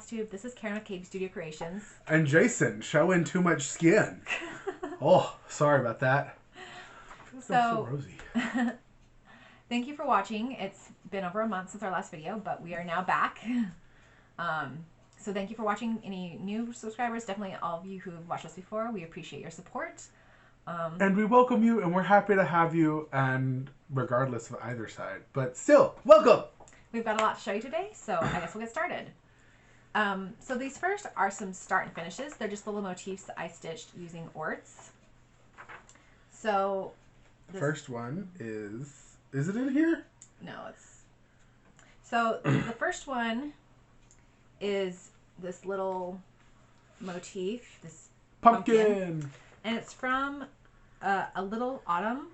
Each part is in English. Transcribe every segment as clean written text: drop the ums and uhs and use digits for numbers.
Flosstube. This is Karen with KB Studio Creations. And Jason, showing too much skin. Oh, sorry about that. So rosy. Thank you for watching. It's been over a month since our last video, but we are now back. So thank you for watching. Any new subscribers, definitely all of you who've watched us before, we appreciate your support. And we welcome you, and we're happy to have you, and regardless of either side. But still, welcome! We've got a lot to show you today, so I guess we'll get started. So these first are some start and finishes. They're just little motifs that I stitched using orts. So the first one is it in here? No, it's... So the first one is this little motif, this pumpkin. And it's from A Little Autumn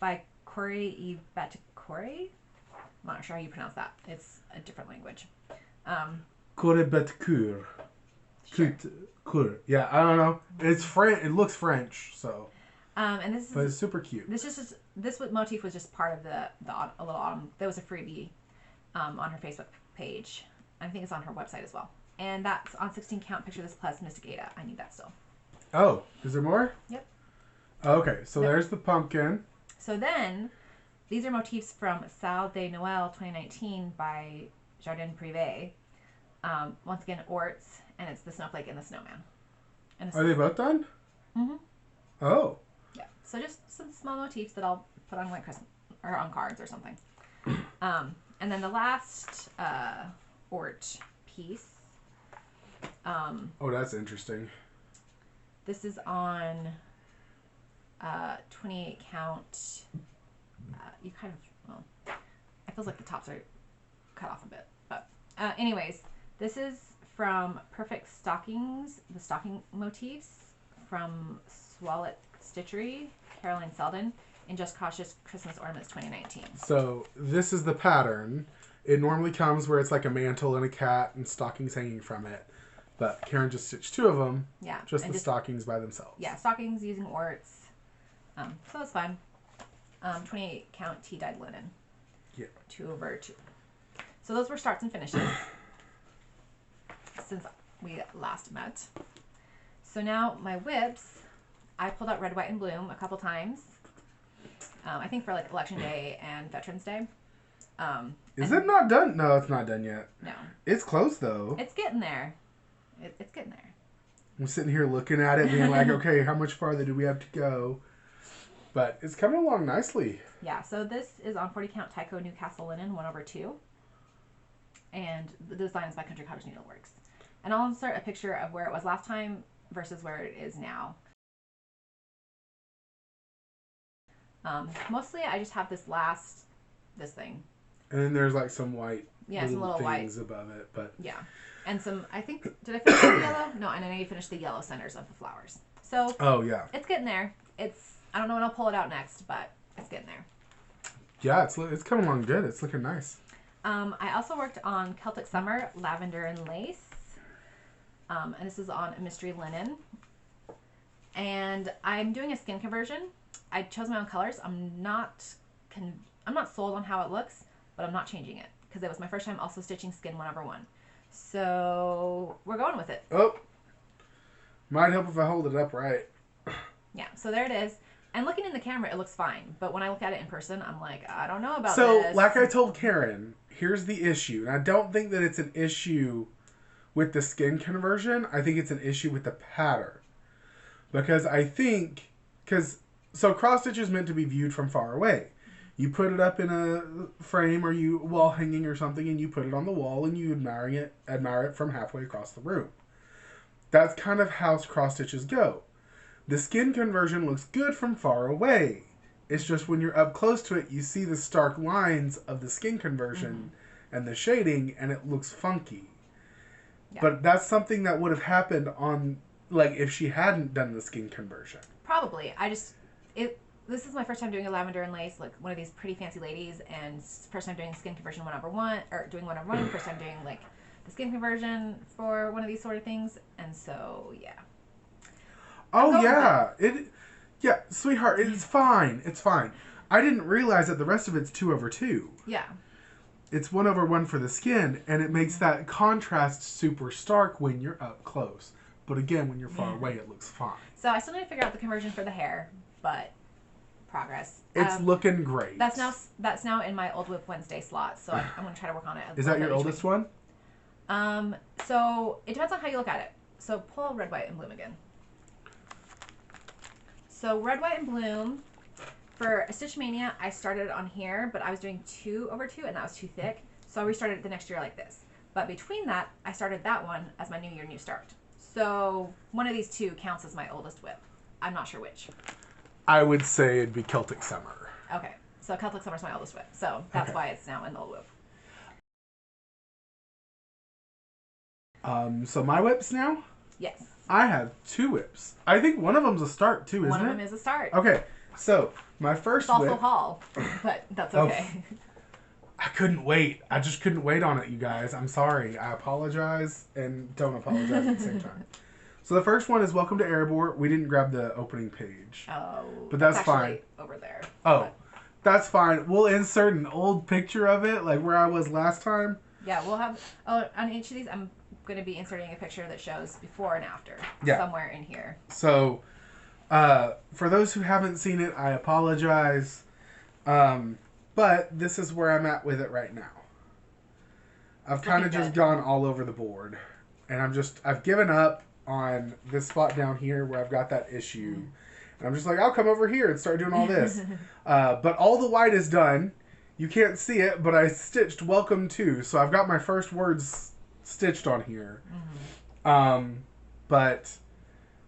by Coure y Batticuore. I'm not sure how you pronounce that. It's a different language. Corbett Coure. Coure. Yeah, I don't know. It's French. It looks French, so. And this is. But it's super cute. This motif was just part of the A Little Autumn. There was a freebie on her Facebook page. I think it's on her website as well. And that's on 16 count. Picture this plus Mystic Ada. I need that still. Oh, is there more? Yep. Okay, so there's the pumpkin. So then, these are motifs from Salle de Noël 2019 by Jardin Prive. Once again, orts, and it's the snowflake and the snowman. And are they both done? Mm-hmm. Oh. Yeah. So just some small motifs that I'll put on like Christmas or on cards or something. And then the last ort piece. Oh, that's interesting. This is on 28 count. You kind of, well, it feels like the tops are cut off a bit. But anyways, this is from Purrfect Stockings, the stocking motifs from Swallick Stitchery, Caroline Seldon, in Just Cautious Christmas Ornaments 2019. So this is the pattern. It normally comes where it's like a mantle and a cat and stockings hanging from it. But Karen just stitched two of them. Yeah. Just the stockings by themselves. Yeah, stockings using orts. So it's fun. 28 count tea dyed linen. Yeah. 2/2. So those were starts and finishes since we last met. So now my whips, I pulled out red, white, and bloom a couple times. I think for like Election Day and Veterans Day. Is it not done? No, it's not done yet. No. It's close though. It's getting there. It's getting there. I'm sitting here looking at it being like, okay, how much farther do we have to go? But it's coming along nicely. Yeah, so this is on 40 count Tyco Newcastle linen 1/2. And the design is by Country Cottage Needleworks. And I'll insert a picture of where it was last time versus where it is now. Mostly I just have this thing. And then there's like some white some little things white above it, but yeah. And some, I think, did I finish the yellow? No, and I know you finished the yellow centers of the flowers. So oh yeah, it's getting there. I don't know when I'll pull it out next, but it's getting there. Yeah, it's coming along good. It's looking nice. I also worked on Celtic Summer Lavender and Lace, and this is on a mystery linen. And I'm doing a skin conversion. I chose my own colors. I'm not sold on how it looks, but I'm not changing it because it was my first time also stitching skin 1/1. So we're going with it. Oh, might help if I hold it up right. Yeah, so there it is. And looking in the camera, it looks fine. But when I look at it in person, I'm like, I don't know about this. So, like I told Karen, here's the issue. And I don't think that it's an issue with the skin conversion. I think it's an issue with the pattern. Because so cross-stitch is meant to be viewed from far away. You put it up in a frame or wall hanging or something, and you put it on the wall, and you admire it from halfway across the room. That's kind of how cross-stitches go. The skin conversion looks good from far away. It's just when you're up close to it, you see the stark lines of the skin conversion and the shading, and it looks funky. Yeah. But that's something that would have happened on, like, if she hadn't done the skin conversion. Probably. This is my first time doing a lavender and lace, like one of these pretty fancy ladies, and first time doing skin conversion 1/1, or doing 1/1, first time doing like the skin conversion for one of these sort of things, and so yeah. Oh yeah, yeah, sweetheart, it's fine, it's fine. I didn't realize that the rest of it's 2/2. Yeah. it's 1/1 for the skin, and it makes that contrast super stark when you're up close. But again, when you're far away, it looks fine. So I still need to figure out the conversion for the hair, but progress. It's looking great. That's now in my Old Whip Wednesday slot, so I'm going to try to work on it. Is that your oldest one? So it depends on how you look at it. So pull Red, White, and Bloom again. So Red, White, and Bloom, for a Stitch Mania, I started on here, but I was doing 2/2, and that was too thick. So I restarted it the next year like this. But between that, I started that one as my New Year, New Start. So one of these two counts as my oldest whip. I'm not sure which. I would say it'd be Celtic Summer. Okay, so Celtic Summer's my oldest whip. So that's why it's now in the Old Whip. So my whips now? Yes. I have 2 whips. I think one of them's a start too, isn't it? One of them is a start. Okay, so my first it's whip... also haul, but that's okay. I couldn't wait. I just couldn't wait on it, you guys. I'm sorry. I apologize and don't apologize at the same time. So the first one is Welcome to Erebor. We didn't grab the opening page. Oh. But that's fine. Over there. Oh. But that's fine. We'll insert an old picture of it, like where I was last time. Yeah, we'll have... Oh, on each of these, I'm going to be inserting a picture that shows before and after. Yeah. Somewhere in here. So, for those who haven't seen it, I apologize. But this is where I'm at with it right now. I've kind of just gone all over the board. And I've given up on this spot down here where I've got that issue. And I'm just like, I'll come over here and start doing all this. But all the white is done. You can't see it, but I stitched Welcome To. So I've got my first words stitched on here. But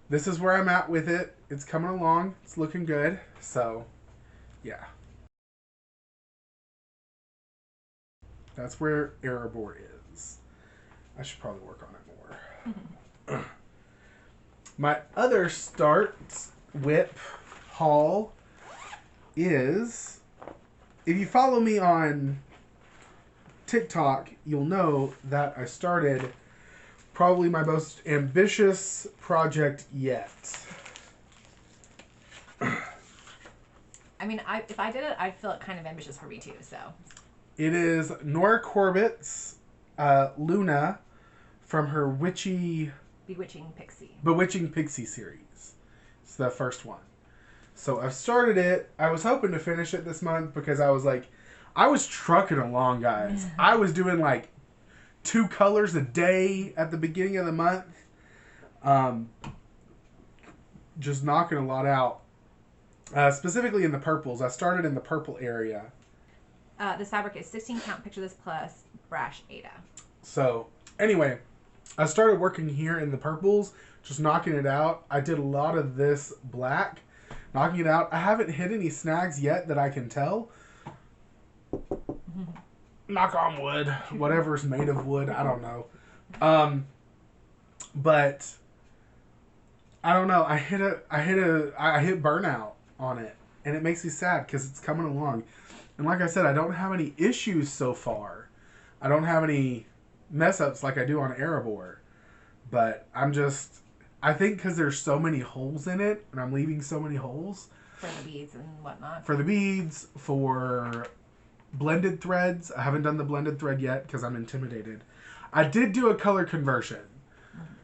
this is where I'm at with it. It's coming along. It's looking good. So, yeah. That's where Erebor is. I should probably work on it more. My other start whip haul is, if you follow me on TikTok, you'll know that I started probably my most ambitious project yet. I mean, if I did it, I'd feel it kind of ambitious for me too, so... It is Nora Corbett's Luna from her Bewitching Pixie series. It's the first one. So I've started it. I was hoping to finish it this month because I was trucking along, guys. I was doing like 2 colors a day at the beginning of the month. Just knocking a lot out. Specifically in the purples. I started in the purple area. This fabric is 16 count, picture this plus Brash Ada. So, anyway, I started working here in the purples, just knocking it out. I did a lot of this black, knocking it out. I haven't hit any snags yet that I can tell. Knock on wood. Whatever's made of wood, I don't know. But I don't know. I hit burnout on it, and it makes me sad because it's coming along. And like I said, I don't have any issues so far. I don't have any mess-ups like I do on Erebor. But I think because there's so many holes in it, and I'm leaving so many holes. For the beads and whatnot. For the beads, for blended threads. I haven't done the blended thread yet because I'm intimidated. I did do a color conversion.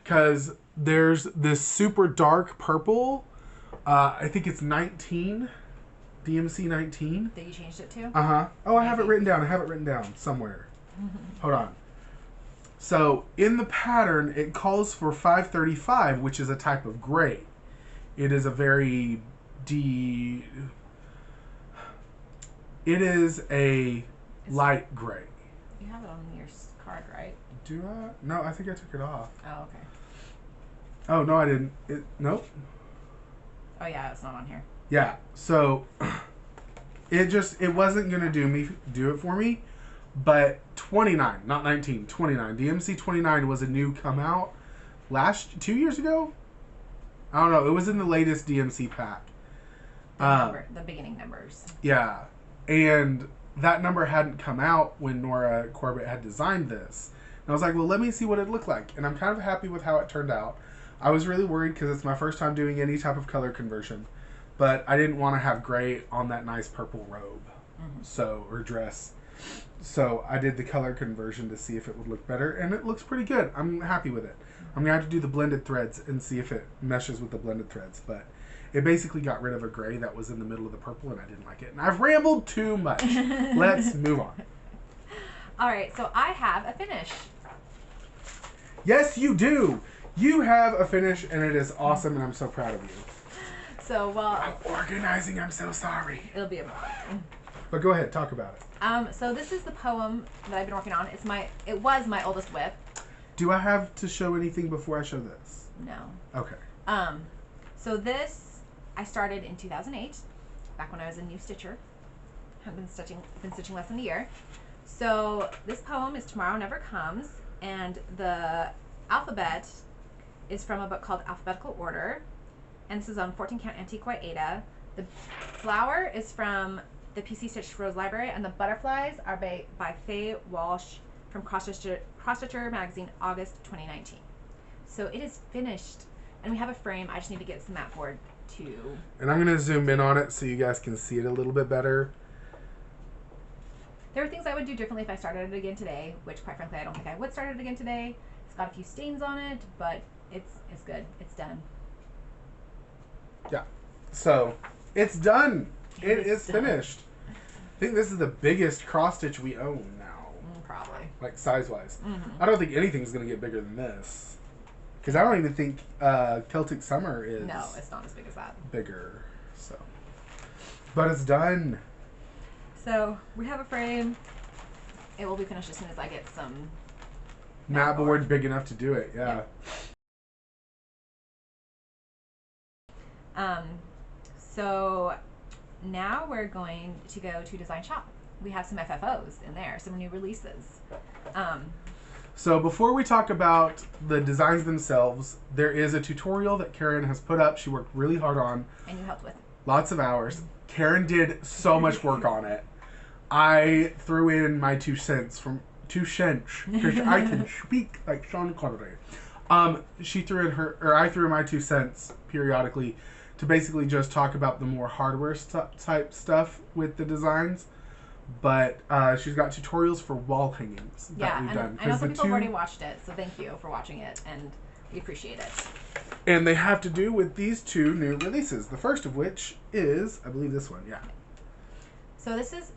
Because there's this super dark purple. I think it's 19. DMC 19. That you changed it to? Uh-huh. Oh, I have it written down. I have it written down somewhere. Hold on. So, in the pattern, it calls for 535, which is a type of gray. It is a very It is a light gray. You have it on your card, right? Do I? No, I think I took it off. Oh, okay. Oh, no, I didn't. Nope. Oh, yeah, it's not on here. Yeah, so it wasn't going to do it for me, but 29, not 19, 29. DMC 29 was a new come out 2 years ago? I don't know. It was in the latest DMC pack. The beginning numbers. Yeah, and that number hadn't come out when Nora Corbett had designed this. And I was like, well, let me see what it looked like. And I'm kind of happy with how it turned out. I was really worried because it's my first time doing any type of color conversion. But I didn't want to have gray on that nice purple robe, or dress. So I did the color conversion to see if it would look better, and it looks pretty good. I'm happy with it. I'm going to have to do the blended threads and see if it meshes with the blended threads, but it basically got rid of a gray that was in the middle of the purple, and I didn't like it. And I've rambled too much. Let's move on. All right, so I have a finish. Yes, you do. You have a finish, and it is awesome, and I'm so proud of you. So, well... I'm organizing. I'm so sorry. It'll be a moment. But go ahead. Talk about it. So this is the poem that I've been working on. It was my oldest WIP. Do I have to show anything before I show this? No. Okay. So this I started in 2008, back when I was a new stitcher. I've been stitching less than a year. So this poem is Tomorrow Never Comes, and the alphabet is from a book called Alphabetical Order, and this is on 14 count antique white Ada. The flower is from the PC Stitch Rose Library, and the butterflies are by Faye Walsh from CrossStitcher magazine, August 2019. So it is finished, and we have a frame. I just need to get some mat board too. And I'm going to zoom in on it so you guys can see it a little bit better. There are things I would do differently if I started it again today, which quite frankly I don't think I would start it again today. It's got a few stains on it, but it's good. It's done. Yeah. So it's done. It is done. Finished. I think this is the biggest cross stitch we own now. Probably. Like size wise. Mm-hmm. I don't think anything's going to get bigger than this. Because I don't even think Celtic Summer is. No, it's not as big as that. Bigger. So. But it's done. So we have a frame. It will be finished as soon as I get some mat board big enough to do it. Yeah. So now we're going to go to Design Shop. We have some FFOs in there, some new releases. So before we talk about the designs themselves, there is a tutorial that Karen has put up. She worked really hard on. And you helped with. Lots of hours. Karen did so much work on it. I threw in my 2 cents from 2 cents because I can speak like Sean Connery. She threw in I threw in my 2 cents periodically to basically just talk about the more hardware type stuff with the designs. But she's got tutorials for wall hangings that we've done. I know some people have already watched it, so thank you for watching it, and we appreciate it. And they have to do with these 2 new releases. The first of which is, I believe this one, yeah. So this is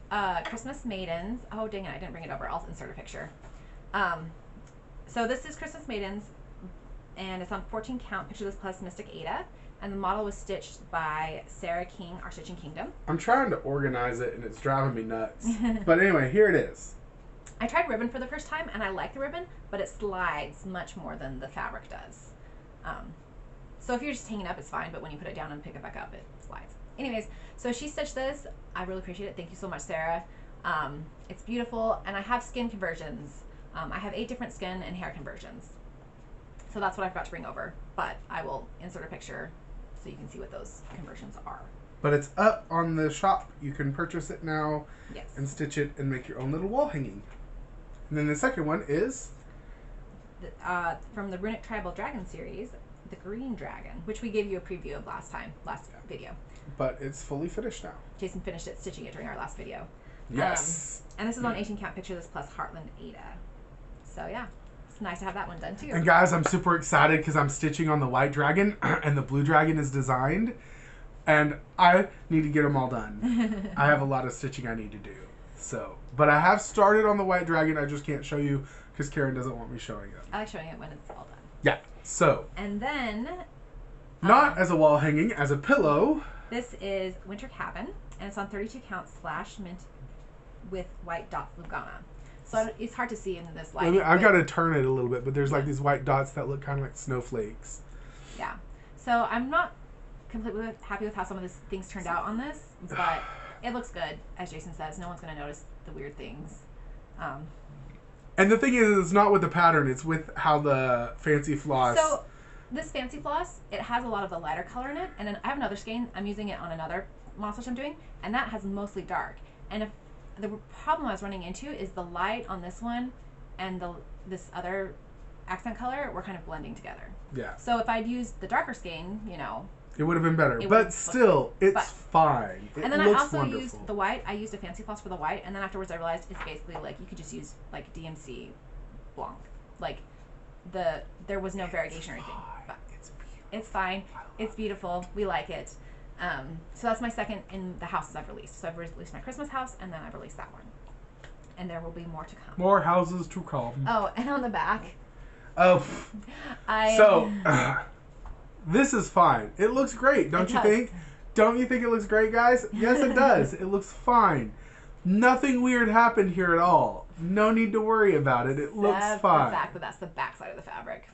Christmas Maidens. Oh, dang it, I didn't bring it over. I'll insert a picture. So this is Christmas Maidens, and it's on 14 count Picture This Plus Mystic Ada. And the model was stitched by Sarah King, Our Stitching Kingdom. I'm trying to organize it, and it's driving me nuts. But anyway, here it is. I tried ribbon for the first time, and I like the ribbon, but it slides much more than the fabric does. So if you're just hanging up, it's fine, but when you put it down and pick it back up, it slides. Anyways, so she stitched this. I really appreciate it. Thank you so much, Sarah. It's beautiful, and I have skin conversions. I have 8 different skin and hair conversions. So that's what I forgot to bring over, but I will insert a picture so you can see what those conversions are. But it's up on the shop. You can purchase it now. Yes. And stitch it and make your own little wall hanging. And then the second one is from the Runic Tribal Dragon series, the Green Dragon, which we gave you a preview of last video. But it's fully finished now. Jason finished it, stitching it during our last video. Yes. And this is on 18 count Picture This Plus Heartland Ada. So yeah. Nice to have that one done too. And guys, I'm super excited because I'm stitching on the white dragon and the blue dragon is designed, and I need to get them all done. I have a lot of stitching I need to do. So, but I have started on the white dragon. I just can't show you because Karen doesn't want me showing it. I like showing it when it's all done. Yeah. So. And then. Not as a wall hanging, as a pillow. This is Winter Cabin, and it's on 32 count / mint with white dot Lugana. So it's hard to see in this light. I've got to turn it a little bit, but there's like these white dots that look kind of like snowflakes. Yeah. So I'm not completely happy with how some of these things turned out on this, but it looks good. As Jason says, no one's going to notice the weird things. And the thing is, it's not with the pattern. It's with how the fancy floss. So this fancy floss, it has a lot of the lighter color in it. And then I have another skein. I'm using it on another monster I'm doing, and that has mostly dark. And if the problem I was running into is the light on this one and this other accent color were kind of blending together. Yeah. So if I'd used the darker skein, It would have been better. It But would've still, it's but- fine. It And then I looks also wonderful. used the white. I used a fancy floss for the white, and then afterwards I realized it's basically like you could just use like DMC Blanc. Like there was no variegation or anything. But it's fine. It's beautiful. We like it. So that's my second in the houses I've released. So I've released my Christmas house, and then I've released that one. And there will be more to come. More houses to come. Oh, and on the back. Oh. This is fine. It looks great, don't you think? Don't you think it looks great, guys? Yes, it does. It looks fine. Nothing weird happened here at all. No need to worry about it. It looks fine. The fact that that's the back side of the fabric.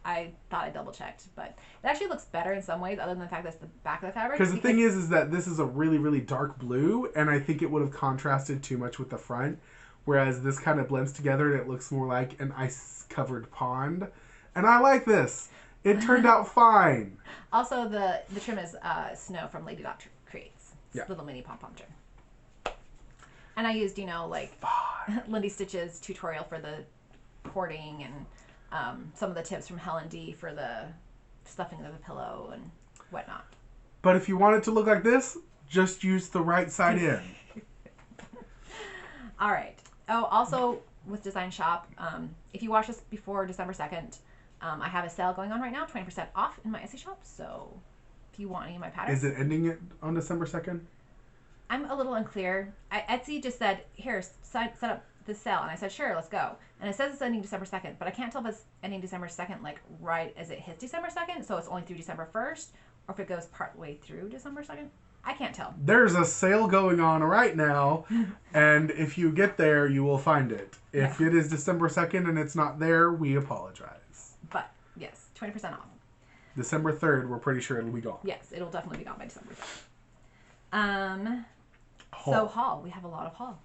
I thought I double checked, but it actually looks better in some ways other than the fact that's the back of the fabric. Because the thing is that this is a really, really dark blue, and I think it would have contrasted too much with the front, whereas this kind of blends together and it looks more like an ice-covered pond. And I like this. It turned out fine. Also, the trim is Snow from Lady Dot Creates. Yeah. Little mini pom-pom trim. And I used, like Lindy Stitch's tutorial for the cording and some of the tips from Helen D for the stuffing of the pillow and whatnot. But if you want it to look like this, just use the right side in. All right. Oh, also with Design Shop, if you watch this before December 2nd, I have a sale going on right now, 20% off in my Etsy shop. So if you want any of my patterns. Is it ending it on December 2nd? I'm a little unclear. Etsy just said, here, set up the sale. And I said, sure, let's go. And it says it's ending December 2nd, but I can't tell if it's ending December 2nd, like right as it hits December 2nd. So it's only through December 1st, or if it goes partway through December 2nd. I can't tell. There's a sale going on right now, and if you get there, you will find it. If it is December 2nd and it's not there, we apologize. But, yes, 20% off. December 3rd, we're pretty sure it'll be gone. Yes, it'll definitely be gone by December 3rd. So haul. We have a lot of haul.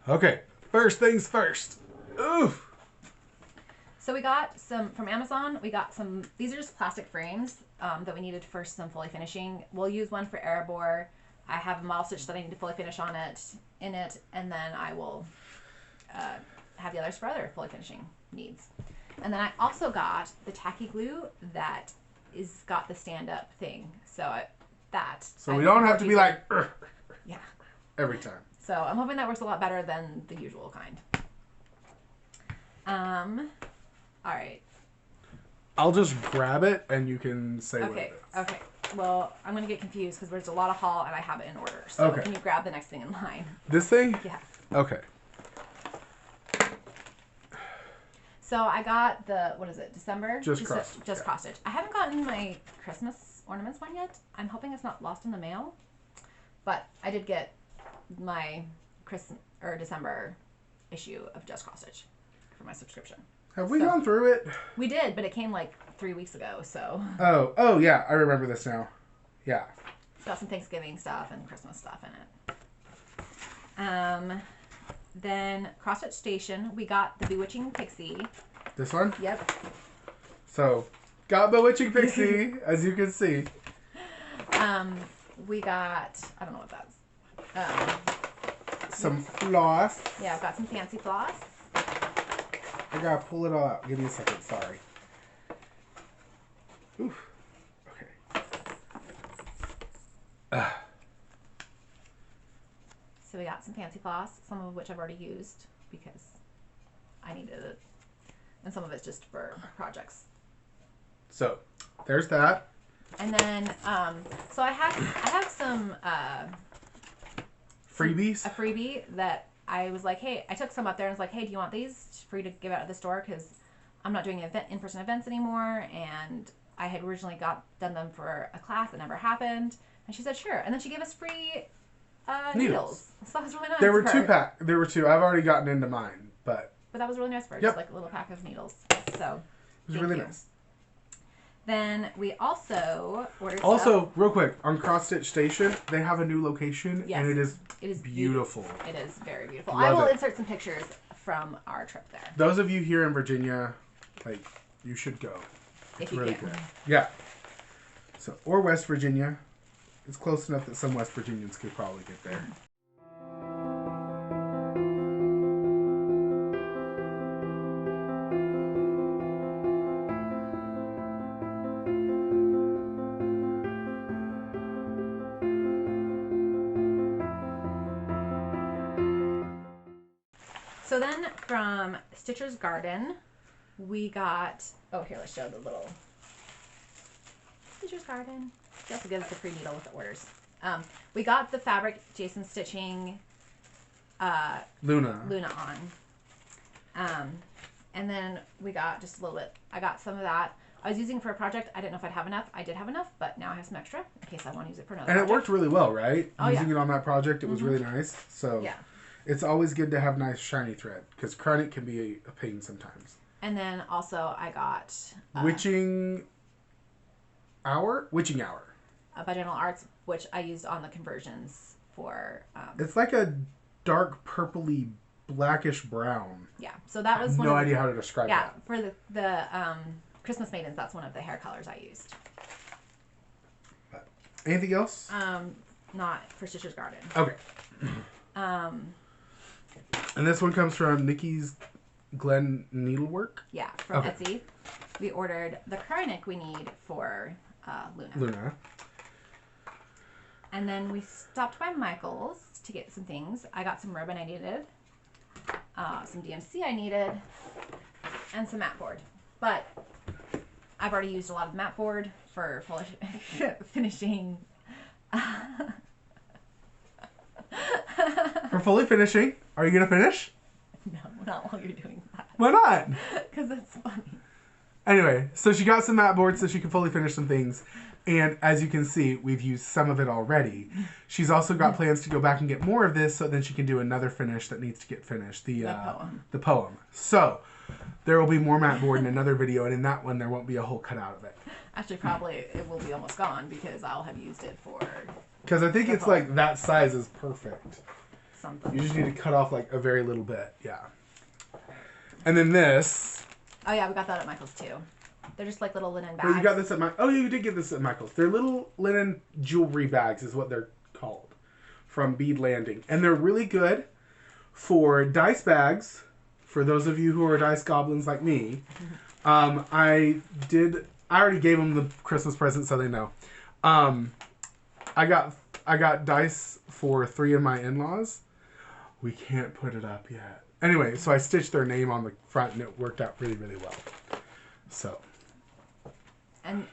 Okay, first things first. Oof. So we got some from Amazon. We got some. These are just plastic frames that we needed for some fully finishing. We'll use one for Erebor. I have a model stitch that I need to fully finish in it, and then I will have the others for other fully finishing needs. And then I also got the tacky glue that is got the stand-up thing. So we don't have to be like yeah every time. So I'm hoping that works a lot better than the usual kind. All right. I'll just grab it and you can say what it is. Okay. Well, I'm going to get confused because there's a lot of haul and I have it in order. So can you grab the next thing in line? This thing? Yeah. Okay. So I got the, what is it, December? Just CrossStitch. Just CrossStitch. I haven't gotten my Christmas ornaments one yet. I'm hoping it's not lost in the mail. But I did get my December issue of Just CrossStitch for my subscription. Have we gone through it? We did, but it came like 3 weeks ago, so. Oh yeah, I remember this now. Yeah. It's got some Thanksgiving stuff and Christmas stuff in it. Then CrossStitch Station, we got the Bewitching Pixie. This one? Yep. So, got Bewitching Pixie, as you can see. We got, I don't know what that's. Some floss. Yeah, I've got some fancy floss. I gotta pull it all out. Give me a second, sorry. Oof. Okay. So we got some fancy floss, some of which I've already used because I needed it. And some of it's just for projects. So, there's that. And then, so I have some freebies. A freebie that I was like, hey, I took some up there and was like, hey, do you want these for you to give out at the store? Because I'm not doing in-person events anymore, and I had originally done them for a class that never happened. And she said, sure. And then she gave us free needles. So that was really nice. There were There were two. I've already gotten into mine, but that was really nice for her. Just like a little pack of needles. So it was really nice. Then we also ordered. Real quick, on CrossStitch Station, they have a new location, and it is beautiful. It is very beautiful. Love I will it. insert some pictures from our trip there. Those of you here in Virginia, you should go. If you really can. good. Yeah. So, or West Virginia. It's close enough that some West Virginians could probably get there. So then from Stitcher's Garden, we got, oh, here, let's show the little Stitcher's Garden. He also gives us a free needle with the orders. We got the fabric Jason Stitching Luna on. And then we got just a little bit, I got some of that. I was using it for a project. I didn't know if I'd have enough. I did have enough, but now I have some extra in case I want to use it for another And project. it worked really well, right? Oh, Using it on that project, it was really nice. So yeah. It's always good to have nice shiny thread because Chronic can be a pain sometimes. And then also I got... Witching Hour? By General Arts, which I used on the conversions for... it's like a dark purpley blackish brown. Yeah, so that was I have no idea how to describe that. Yeah, for the Christmas Maidens, that's one of the hair colors I used. But anything else? Not for Stitcher's Garden. Okay. And this one comes from Nikki's Glen Needlework. Yeah, from Etsy. We ordered the Chronic we need for Luna. And then we stopped by Michael's to get some things. I got some ribbon I needed, some DMC I needed, and some mat board. But I've already used a lot of mat board for finishing. For fully finishing, are you going to finish? No, not while you're doing that. Why not? Because it's funny. Anyway, so she got some mat boards so she can fully finish some things. And as you can see, we've used some of it already. She's also got plans to go back and get more of this so then she can do another finish that needs to get finished. The poem. So, there will be more mat board in another video, and in that one there won't be a whole cutout of it. Actually, probably it will be almost gone because I'll have used it for... Because I think it's like that size is perfect. Something. You just need to cut off like a very little bit. Yeah. And then this... Oh yeah, we got that at Michael's too. They're just like little linen bags. Well, you got this at my... Oh, you did get this at Michael's. They're little linen jewelry bags is what they're called. From Bead Landing. And they're really good for dice bags. For those of you who are dice goblins like me. I already gave them the Christmas present so they know. I got dice for 3 of my in-laws. We can't put it up yet. Anyway, so I stitched their name on the front and it worked out really, really well. So... And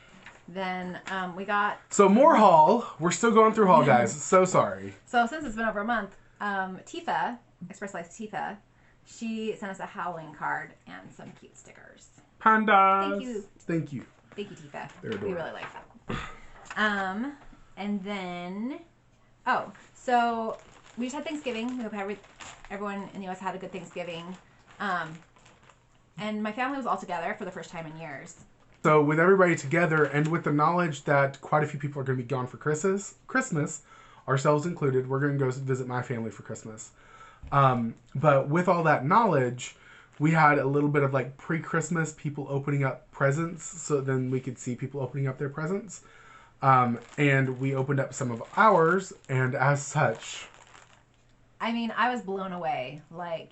then we got... So more haul. We're still going through haul, guys. So sorry. So since it's been over a month, Tifa, Express Life Tifa, she sent us a Howling card and some cute stickers. Pandas. Thank you. Thank you. Thank you, Tifa. They're adorable. We really like that. And then... Oh, so we just had Thanksgiving. We hope everyone in the U.S. had a good Thanksgiving. And my family was all together for the first time in years. So with everybody together and with the knowledge that quite a few people are going to be gone for Christmas, ourselves included, we're going to go visit my family for Christmas. But with all that knowledge, we had a little bit of like pre-Christmas people opening up presents so then we could see people opening up their presents. And we opened up some of ours and as such... I mean, I was blown away. Like...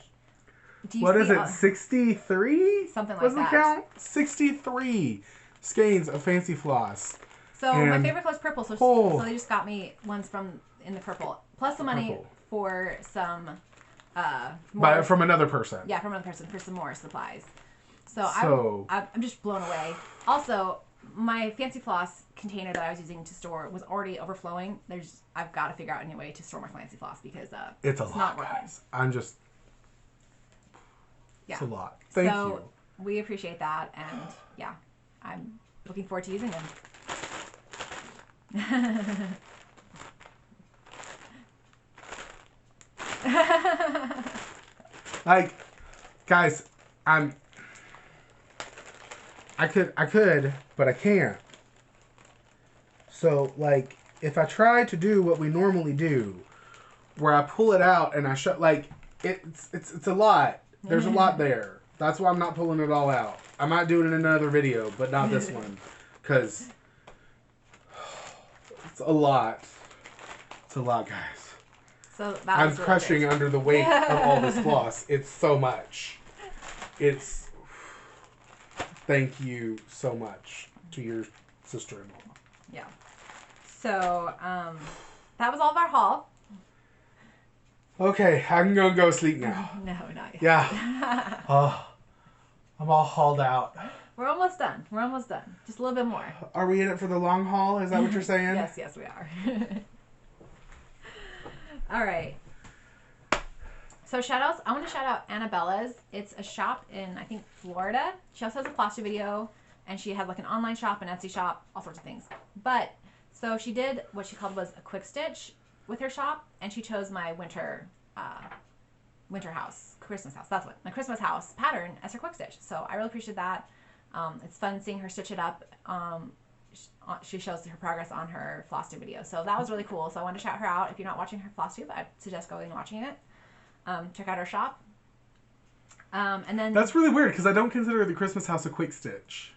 What is it, 63? Something like What's that. the count? 63 skeins of fancy floss. So and my favorite color is purple, so they just got me ones in the purple. Plus the money for some more... From another person. Yeah, from another person for some more supplies. So I'm just blown away. Also, my fancy floss container that I was using to store was already overflowing. I've got to figure out a new way to store my fancy floss because it's a lot, not working. guys. Yeah. It's a lot. Thank you. We appreciate that, and yeah, I'm looking forward to using them. Like, guys, I could, but I can't. So, like, if I try to do what we normally do, where I pull it out and I shut, like, it's a lot. There's a lot there. That's why I'm not pulling it all out. I might do it in another video, but not this one. Because it's a lot. It's a lot, guys. So I'm crushing under the weight of all this floss. It's so much. Thank you so much to your sister-in-law. Yeah. So, that was all of our haul. Okay, I'm gonna go sleep now. No, not yet. Yeah. Oh, I'm all hauled out. We're almost done. We're almost done. Just a little bit more. Are we in it for the long haul? Is that what you're saying? Yes, we are. All right. So shoutouts. I want to shout out Anabella's. It's a shop in, I think, Florida. She also has a Flosstube video, and she has like an online shop, an Etsy shop, all sorts of things. But so she did what she called was a quick stitch with her shop, and she chose my winter house, Christmas house. That's what my Christmas house pattern as her quick stitch. So I really appreciate that. It's fun seeing her stitch it up. She shows her progress on her Flosstube video, so that was really cool. So I wanted to shout her out. If you're not watching her Flosstube, I suggest going and watching it. Check out her shop. And then that's really weird because I don't consider the Christmas house a quick stitch.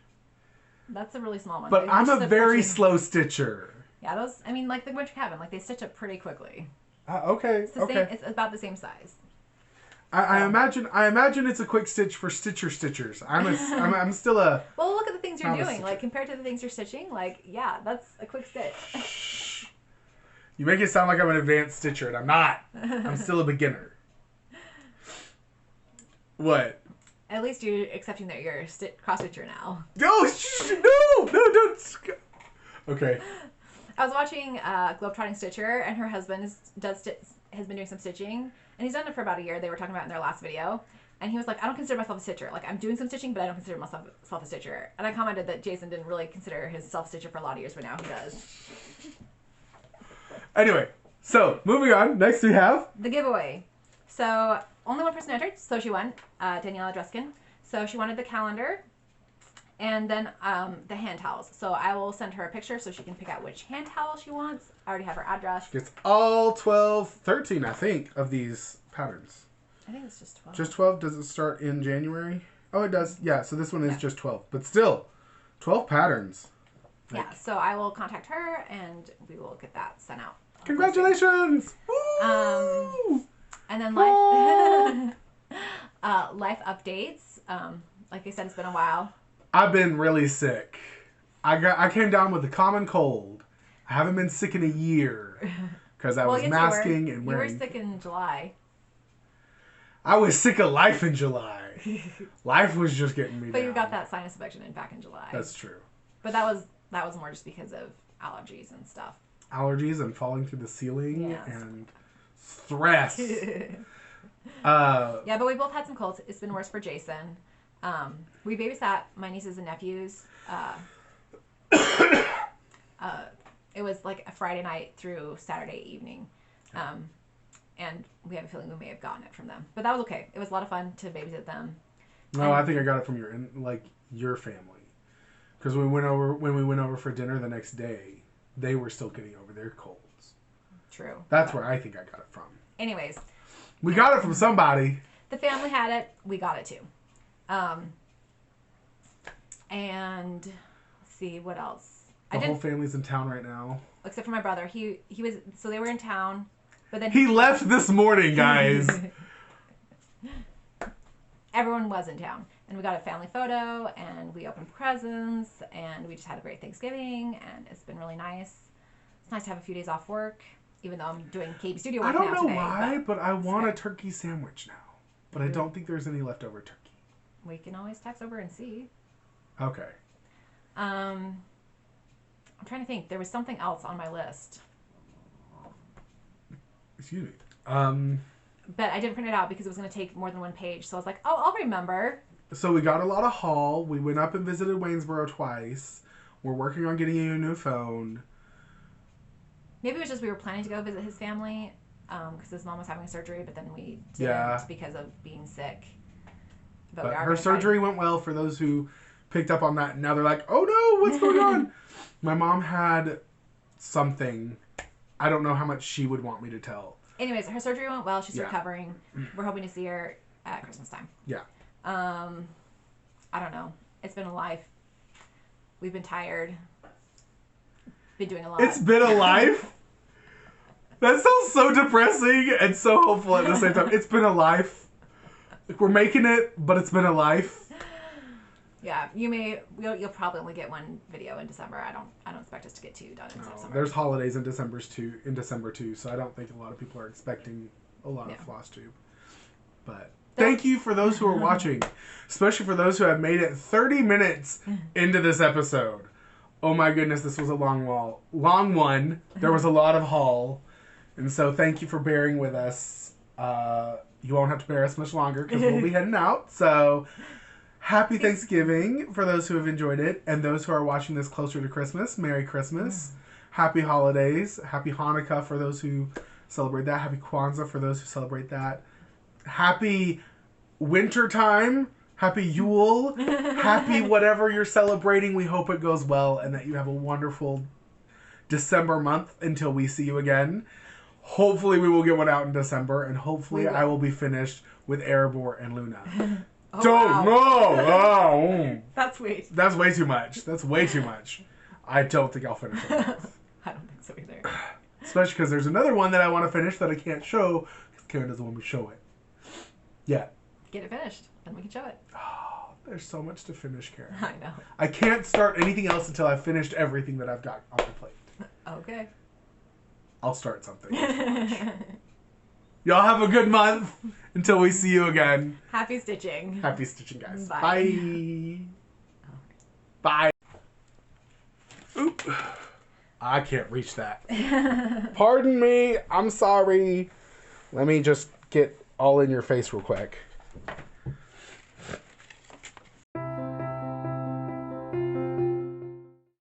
That's a really small one. But I'm a very slow stitcher. Yeah, those. I mean, like the winter cabin, like they stitch up pretty quickly. Okay. It's the same. It's about the same size. I imagine it's a quick stitch for stitchers. I'm still a. Well, look at the things you're doing. Like compared to the things you're stitching, like yeah, that's a quick stitch. You make it sound like I'm an advanced stitcher, and I'm not. I'm still a beginner. What? At least you're accepting that you're a cross-stitcher now. No, don't. Okay. I was watching Globetrotting Stitcher, and her husband has been doing some stitching, and he's done it for about a year. They were talking about it in their last video, and he was like, I don't consider myself a stitcher. Like, I'm doing some stitching, but I don't consider myself a stitcher. And I commented that Jason didn't really consider himself a stitcher for a lot of years, but now he does. Anyway, so moving on. Next we have the giveaway. So only one person entered, so she won, Daniela Dreskin. So she wanted the calendar and then the hand towels. So I will send her a picture so she can pick out which hand towel she wants. I already have her address. It's all 13, I think, of these patterns. I think it's just 12. Just 12? Does it start in January? Oh, it does. Yeah, so this one is just 12. But still, 12 patterns. Yeah, so I will contact her and we will get that sent out. Congratulations! Woo! And then life updates. Like I said, it's been a while. I've been really sick. I came down with a common cold. I haven't been sick in a year because I was masking and wearing. You were sick in July. I was sick of life in July. Life was just getting me. But down. you got that sinus infection back in July. That's true. But that was more just because of allergies and stuff. Allergies and falling through the ceiling and stress. Yeah, but we both had some colds. It's been worse for Jason. We babysat my nieces and nephews. It was like a Friday night through Saturday evening. And we have a feeling we may have gotten it from them. But that was okay. It was a lot of fun to babysit them. No, I think I got it from your family. Because when we went over for dinner the next day, they were still getting over their colds. True. That's where I think I got it from. Anyways. We got it from somebody. The family had it. We got it too. And let's see what else. The whole family's in town right now. Except for my brother. He was, so they were in town, but then he left this morning, guys. Everyone was in town, and we got a family photo, and we opened presents, and we just had a great Thanksgiving, and it's been really nice. It's nice to have a few days off work, even though I'm doing KB Studio work now today. I don't know why, but I want a turkey sandwich now. But I don't think there's any leftover turkey. We can always text over and see. Okay. I'm trying to think. There was something else on my list. Excuse me. But I didn't print it out because it was going to take more than one page. So I was like, oh, I'll remember. So we got a lot of haul. We went up and visited Waynesboro twice. We're working on getting you a new phone. Maybe it was just we were planning to go visit his family because his mom was having surgery, but then we didn't because of being sick. But her surgery went well for those who picked up on that. And now they're like, oh no, what's going on? My mom had something. I don't know how much she would want me to tell. Anyways, her surgery went well. She's recovering. We're hoping to see her at Christmas time. Yeah. I don't know. It's been a life. We've been tired. Been doing a lot. It's been a life? That sounds so depressing and so hopeful at the same time. It's been a life. Like, we're making it, but it's been a life. Yeah, you'll probably only get one video in December. I don't expect us to get two done in December. There's holidays in December too, so I don't think a lot of people are expecting a lot of Flosstube. But thank you for those who are watching, especially for those who have made it 30 minutes into this episode. Oh my goodness, this was a long one. There was a lot of haul. And so thank you for bearing with us. You won't have to bear us much longer because we'll be heading out. So happy Thanksgiving for those who have enjoyed it. And those who are watching this closer to Christmas, Merry Christmas. Happy holidays. Happy Hanukkah for those who celebrate that. Happy Kwanzaa for those who celebrate that. Happy winter time. Happy Yule. Happy whatever you're celebrating. We hope it goes well and that you have a wonderful December month until we see you again. Hopefully we will get one out in December, and hopefully I will be finished with Erebor and Luna. No! That's way too much. That's way too much. I don't think I'll finish it. I don't think so either. Especially because there's another one that I want to finish that I can't show because Karen doesn't want me to show it. Yeah. Get it finished, and we can show it. Oh, there's so much to finish, Karen. I know. I can't start anything else until I've finished everything that I've got on my plate. Okay. I'll start something. Y'all have a good month until we see you again. Happy stitching. Happy stitching, guys. Bye. Bye. Oop. I can't reach that. Pardon me. I'm sorry. Let me just get all in your face real quick.